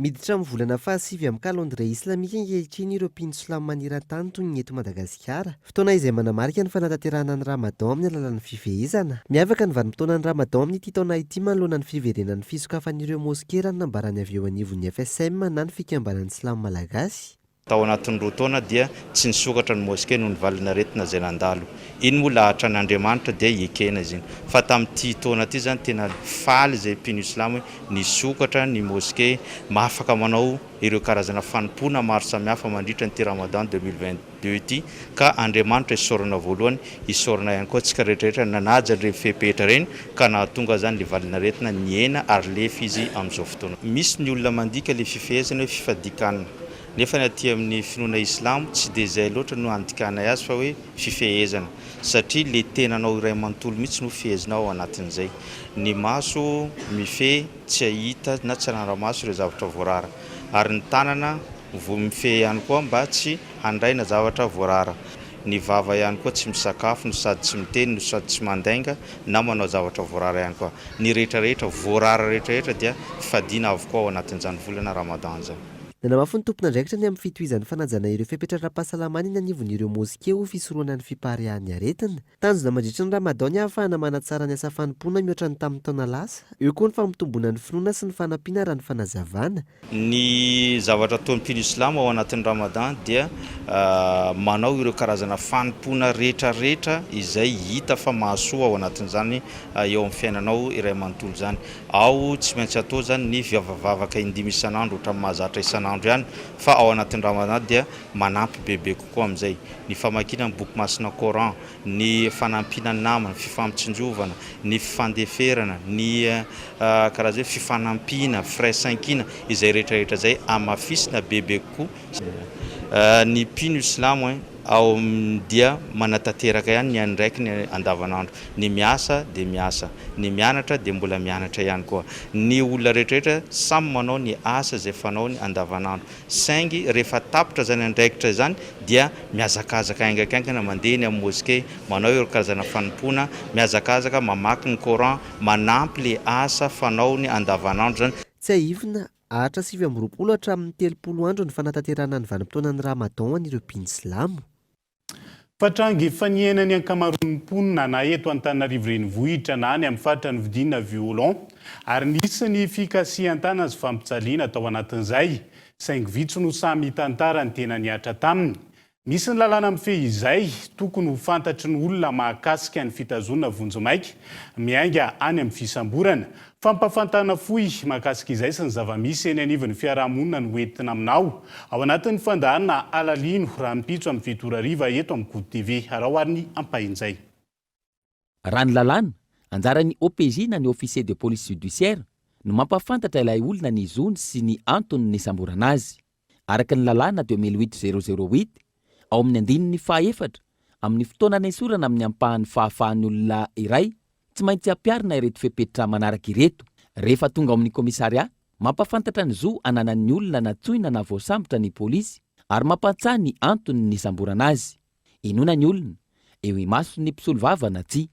Miditra amin'ny volana fahasivy amin'ny kalendria islamika ankehitriny ireo mpino silamo maneran-tany toy ny eto Madagasikara. Fotoana izay manamarika ny fanatanterahana ny Ramadan amin'ny alalan'ny fifehezana. Miavaka ny vanim-potoana ny Ramadan amin'ity taona ity manoloana ny fiverenan'ny fisokafan'ireo moské raha ny nambarany avy eo anivon'ny FSM na ny fikambanan'ny silamo malagasy. Tao anatin'ny roa taona dia tsy nisokatra ny moské noho ny valinaretina izay nandalo. Iny moa lahatra n'Andriamanitra dia ekena izy iny. Fa tamin'ity taona ity zany tena faly izay mpino islamo nisokatra ny moské mahafaka manao ireo karazana fanompoana maro samihafa mandritra nyty Ramadan 2022 ity ka Andriamanitra isorana voalohany isorana ihany koa tsika rehetrarehetra nanaja ireny fepetra ireny ka nahatonga zany le valinaretina niena ary lefy izy amin'izao fotoana. Misy ny olona mandika le fifehezana hoe fifadikanana. Nefa ny aty amin'ny finoana islamo tsy dia izay loatra no andikana azy fa hoe fifehezana satria le tenanao iray manontolo mihitsy no fihezanao anatin'izay. Ny maso mifehy tsy ahita na tsy hanara-maso ireo zavatra voarara ary ny tanana vao mifehy ihany koa mba tsy handray na zavatra voarara. Ny vava ihany koa tsy misakafo no sady tsy miteny no sady tsy mandainga na manao zavatra voarara ihany koa. Ny rehetrarehetra voarara rehetrarehetra dia fadiana avokoa ao anatin'izany volana Ramadan zany. Nanamafy ny tompon'andraikitra ny amin'ny fitohizan'ny fanajana ireo fepetra-pahasalamana eny anivon'ireo moské ho fisoroana ny fiparehan'ny aretina. Tanjona mandritra ny Ramadan ahafahana manatsara ny asa fanompoana mihoatra ny tamin'ny taona lasa. Eo koa ny fampitombona ny finoana sy ny fanampiana raha ny fanazavana. Ny zavatra ataon'ny mpino islamo ao anatin'ny Ramadan dia manao ireo karazana fanompoana rehetrarehetra izay hita fa mahasoa ao anatin'izany eo amin'ny fiainanao iray manontolo zany. Ao tsy maintsy atao zany ny vavavavaka indimy isan'andro ohatran'ny mahazatra isan'andro ihany fa ao anatin'ny Ramadan dia manampy bebe kokoa amin'izay. Ny famakiana ny boky masina Coran, ny fanampiana namana, fifampitsinjovana, ny fifandeferana, ny karazana fifanampiana, firaisankina izay rehetrarehetra zay amafisina bebe kokoa. Ny mpino islamo ao dia manatanteraka ihany ny andraiky ny andavanandro. Ny miasa dia miasa, ny mianatra dia mbola mianatra ihany koa. Ny olona rehetrarehetra samy manao ny asa izay fanao ny andavanandro. Saingy rehefa tapitra zany andraikitra zany dia miazakazaka aingakaingana mandeha ny amin'ny moské, manao ireo karazana fanompoana, miazakazaka mamaky ny Coran, manampy le asa fanao ny andavanandro zany. Tsy ahivina ahatra 7 hatramin'ny 30 andro ny fanatanterahana ny vanim-potoana ny Ramadan an'ireo mpino silamo. Fatrangy fanienany ankamaroan'ny mponina na eto Antananarivo renivohitra na any amin'ny faritra ny vidinina violon ary nisy ny fikasihan-tana sy fampitsaliana tao anatin'izay saingy vitso no samy tantara ny tena niatra taminy. Misy ny lalàna mifehy izay tokony ho fantatry ny olona mahakasika ny fitazona vonjomaika miainga any amin'ny fisamborana. Fampafantana fohy mahakasika izay sy ny zava-misy eny anivon'ny fiarahamonina no entina aminao ao anatin'ny fandaharana alalino raha mipitso amin'ny fitorariva eto amin'ny Code TV arao ary ampahinjay. Raha ny lalàna anjaran'ny OPJ na ny officier de police judiciaire no mampafantatra ilay olona ny zony sy ny antony ny samborana azy. Araka ny lalàna 2008-008 ao amin'ny andininy faha-efatra amin'ny fotoana nesorana amin'ny ampahan'ny fahafahan'ny olona iray tsy maintsy ampiarina ireto fepetra manaraka ireto. Rehefa tonga amin'ny komisaria, mampafantatra ny zo ananan'ny olona natsoina na voasambotra ny polisy ary mampantsaha ny antony ny samborana azy. Inona ny olona? Eo imaso ny mpisolovava na tsy.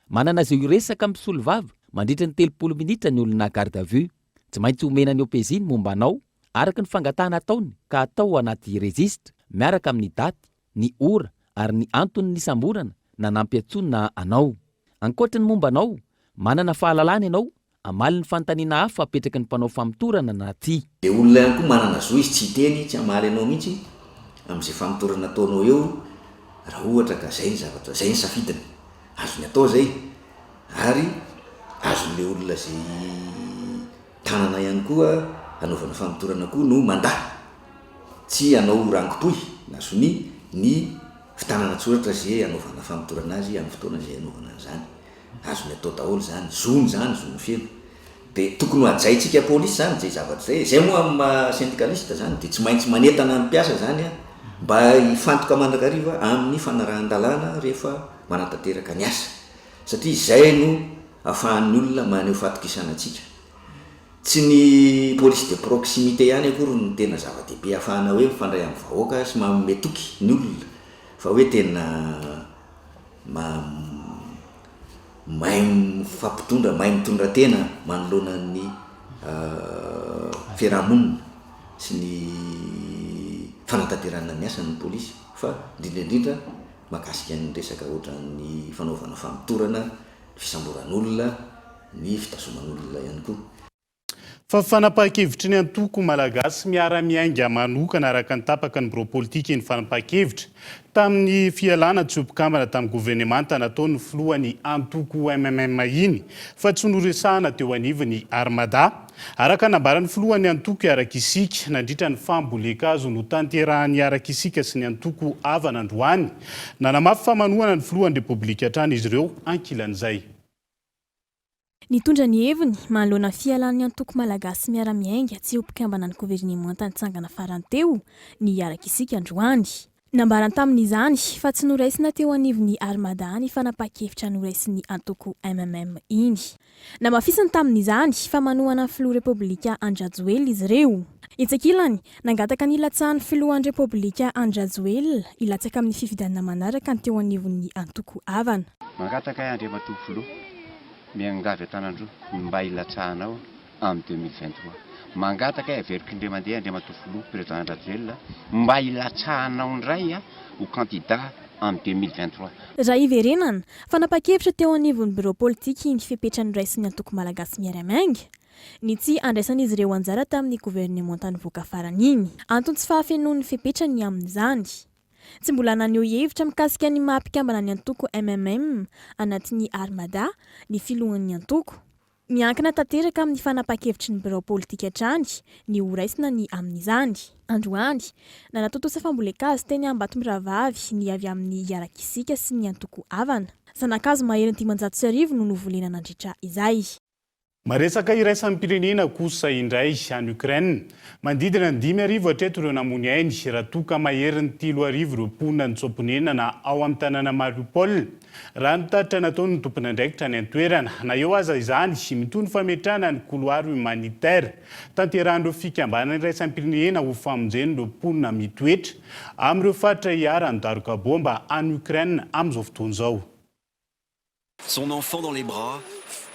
Manana zay resaka mpisolovava mandritra ny 30 minitra ny olona garde à vue. Tsy maintsy omena ny OPJ ny momba anao araka ny fangatahana ataony ka atao anaty registre miaraka amin'ny daty, ny ora ary ny antony ny samborana na nampiatsona anao. Ankoatra ny momba anao, manana fahalalana ianao, amaly ny fantaniana hafa apetraky ny mpanao famitorana na ty. De olona ihany koa manana zo izy tsy teny, tsy amaly ianao mihitsy amin'izay famitorana ataonao eo, raha ohatra ka zay ny zavatra, zay ny safidiny, azony atao zay. Ary azon'le olona zay tanana ihany koa anaovana famitorana koa no mandahy. Tsy anao rangotoy, nazony ny fitanana tsoratra zay anaovana famitorana azy amin'ny fotoana zay anaovana an'izany. Azony atao daholo zany, zony feno. De tokony hajaitsika polisy zany zay zavatra zay. Zay moa amin'ny syndikalista zany de tsy maintsy manentana ny mpiasa zany mba hifantoka mandrakariva amin'ny fanarahan-dalàna rehefa manatanteraka ny asa. Satria zay no ahafahan'ny olona maneho fatokisanatsika tsy ny police de proximité ihany akory ny tena zava-dehibe ahafahana hoe mifandray amin'ny vahoaka sy mametoky ny olona fa hoe tena mahay mifampitondra mahay mitondra tena manoloana ny fiarahamonina sy ny fanatanterana ny asan'ny polisy fa indrindraindrindra mahakasika ny resaka ohatran'ny fanaovana famitorana fisamboran'olona ny fitasoman'olona ihany koa fa fanapahan-kevitry ny antoko malagasy miara-miainga manokana araka ny tapaka ny biro politika ny fanapahan-kevitra tamin'ny fialana tsiopikamana tamin'ny gouvernemanta nataony filohany antoko MMM iny fa tsy noresahana teo anivony Armada araka nambaran'ny filohany antoko araka isika nandritra ny fambolekazo no tanterahany araka isika sy ny antoko avana androany nanamafy famanoana ny filohan'ny repoblika hatrany izy ireo ankilan'izay. Nitondra ny heviny manoloana fialan'ny antoko malagasy miara-miainga tsy ompikambana ny gouvernemanta nitsangana farany teo ny araka isika androany. Nambarany tamin'izany fa tsy noraisina teo anivony Armada ny fanapahan-kevitra noraisin'ny antoko MMM iny. Namafisany tamin'izany fa manohana filoha repoblika Andrajoel izy ireo. Itsakilany nangataka ny ilatsahan'ny filohan'ny repoblika Andrajoel ilatsaka amin'ny fifidianana manaraka ny teo anivony antoko avana. Mangataka Andriamatoa filoha miangavy atanandro mba ilatsahanao amin'ny 2023. Mangataka averiko indray mandeha Andriamatoa filoha président Andrajoel mba ilatsahanao ndray ho candidat amin'ny 2023. Raha iverenana fanapahan-kevitra teo anivon'ny biro politika ny fipetrany raisin'ny antoko malagasy miara-miainga ny tsy andraisan'izy ireo anjara tamin'ny gouvernemanta nivoaka farany iny antony tsy fahafenoan'ny fipetrany amin'izany. Tsy mbola naneho hevitra mikasika ny maha-mpikambana ny antoko MMM anatin'ny Armada ny filohan'ny antoko. Miankina tanteraka amin'ny fanapahan-kevitry ny biro politika hatrany ny horaisina ny amin'izany. Androany nanatotosa fambolekazo teny Ambatombiravavy ny avy amin'ny araka isika sy ny antoko avana. Zanakazo maherin'ny 500 no novolena nandritra izay. Maresaka iraisan'ny pirenena kosa indray any Ukraine. Mandidina ny 5,000 hatreto ireo namony ainy raha toka maherin'ny 3,000 ireo mponina nitsomponenana ao amin'ny tanàna Mariupol. Raha ny tatitra nataony ny tompony andraikitra ny antoerana na eo aza izany mitony fametrahana ny couloir humanitaire tanteran'ireo fikambanana iraisan'ny pirenena ho famonjeny ireo mponina mitoetra amin'ireo faritra hiara ny daroka bomba any Ukraine amin'izao fotoana izao. Son enfant dans les bras,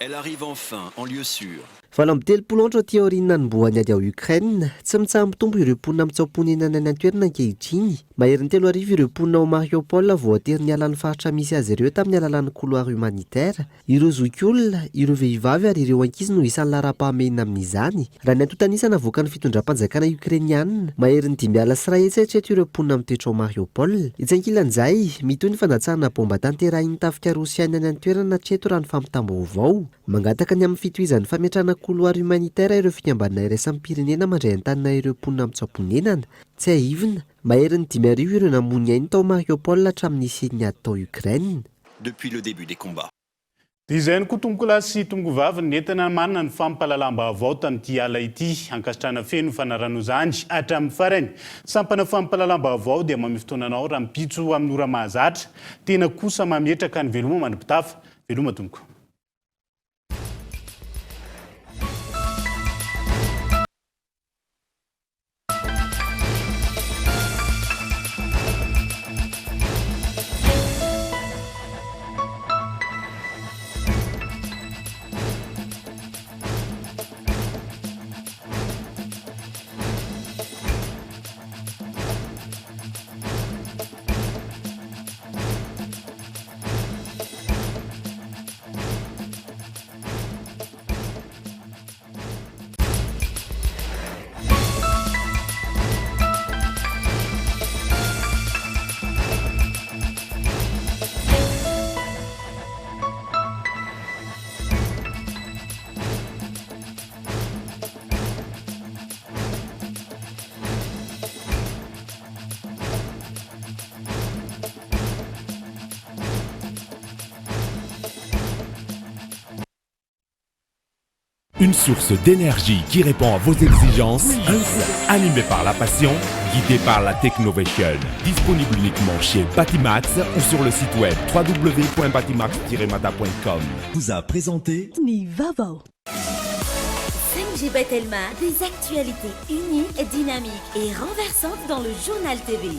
elle arrive enfin en lieu sûr. Valamby 30 andro aty aoriana ny boany ady ao Ukraine, tsy mitsambitombo ireo mponina mitsaom-ponenana ny antoerana ankehitriny. Maherin'ny 3,000 ireo mponina ao Mariupol voatery ny alan'ny faritra misy azy ireo tamin'ny alalan'ny couloir humanitaire. Ireo zokiolona, ireo vehivavy ary ireo ankizy no isan'ny lara-pahamenina amin'izany. Raha ny antotanisana avoaka ny fitondram-panjakana Ukrainianina, maherin'ny 5 sy 1 hetsy hatreto ireo mponina mitoetra ao Mariupol. Itsankilan'izay, mitoy ny fandatsahana bomba tanterahiny tafika Rosiana ny antoerana hatreto raha ny fampitam-baovao. Mangataka ny amin'ny fitohizan'ny fametrahana couloir humanitaire ireo fikambanana iraisan'ny pirenena mandray an-tanina ireo mponina mitsaom-ponenana. Tsy ahivina, maherin'ny 5,000 ireo namony ainy tao Mariupol hatramin'ny isiany ady tao Ukraine. Depuis le début des combats. Izay koa tomboko lahy sy tomboko vavy nentina manana ny fampahalalam-baovao tamin'ity ala ity ankasitrana feno fanarano izany hatramin'ny farany. Sampana fampahalalam-baovao dia mamy fotoananao raha mipitso amin'ny ora mahazatra tena kosa mametraka ny veloma mandrim-pitafa. Veloma tomboko. Une source d'énergie qui répond à vos exigences, un groupe animé par la passion, guidé par la Technovation. Disponible uniquement chez Batimax ou sur le site web www.batimax-mata.com. Vous a présenté Nivavo. 5G Batelma, des actualités uniques, dynamiques et renversantes dans le journal TV.